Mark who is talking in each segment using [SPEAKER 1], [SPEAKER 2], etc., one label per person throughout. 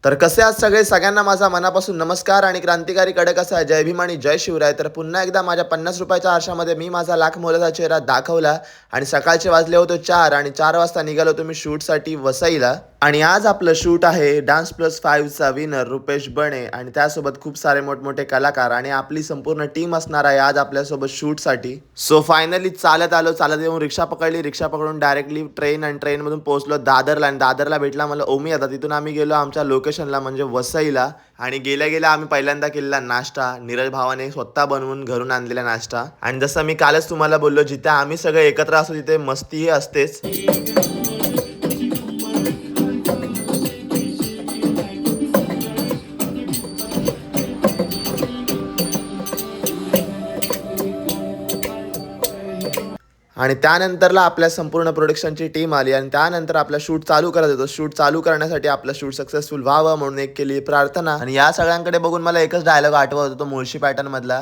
[SPEAKER 1] तर कसे आहात सगळे, सगळ्यांना माझा मनापासून नमस्कार आणि क्रांतिकारी कडक असा जय भीम आणि जय शिवराय. तर पुन्हा एकदा माझ्या 50 रुपयाच्या आरशामध्ये मी माझा लाख मोलाचा चेहरा दाखवला आणि सकाळचे वाजले होते 4 आणि 4 वाजता निघालो तुम्ही शूटसाठी वसईला. आणि आज आपलं शूट आहे डान्स+5चा विनर रुपेश बने आणि त्यासोबत खूप सारे मोठमोठे कलाकार आणि आपली संपूर्ण टीम असणार आहे आज आपल्यासोबत शूटसाठी. सो फायनली चालत आलो, चालत येऊन रिक्षा पकडली, रिक्षा पकडून डायरेक्टली ट्रेन आणि ट्रेनमधून पोहोचलो दादरला आणि दादरला भेटला मला ओमी. आता तिथून आम्ही गेलो आमच्या लोकेशनला म्हणजे वसईला आणि गेल्या गेल्या आम्ही पहिल्यांदा केलेला नाश्ता नीरज भावाने स्वतः बनवून घरून आणलेला नाश्ता. आणि जसं मी कालच तुम्हाला बोललो, जिथे आम्ही सगळे एकत्र असतो तिथे मस्तीही असतेच. आणि त्यानंतरला आपल्या संपूर्ण प्रोडक्शनची टीम आली आणि त्यानंतर आपला शूट चालू करत होतो. शूट चालू करण्यासाठी आपलं शूट सक्सेसफुल व्हावं म्हणून एक केली प्रार्थना. आणि या सगळ्यांकडे बघून मला एकच डायलॉग आठवत होतो, मुळशी पॅटर्न मधला,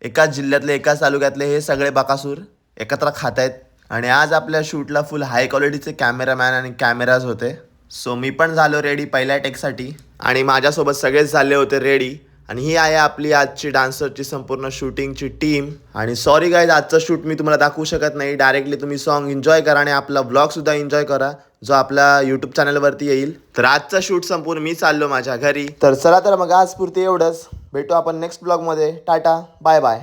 [SPEAKER 1] एकाच जिल्ह्यातले एकाच तालुक्यातले हे सगळे बकासूर एकत्र खात आहेत. आणि आज आपल्या शूटला फुल हाय क्वालिटीचे कॅमेरामॅन आणि कॅमेराज होते. सो मी पण झालो रेडी पहिल्या टेकसाठी आणि माझ्यासोबत सगळेच झाले होते रेडी. आणि ही आहे आपली आजची डान्सरची संपूर्ण शूटिंगची टीम. आणि सॉरी गाईज, आजचं शूट मी तुम्हाला दाखवू शकत नाही. डायरेक्टली तुम्ही सॉन्ग एन्जॉय करा आणि आपला व्लॉगसुद्धा एन्जॉय करा जो आपल्या यूट्यूब चॅनलवरती येईल. तर आजचं शूट संपूर्ण मी चाललो माझ्या घरी. तर चला तर मग आज पुरते एवढंच. भेटू आपण नेक्स्ट ब्लॉगमध्ये. Tata bye bye.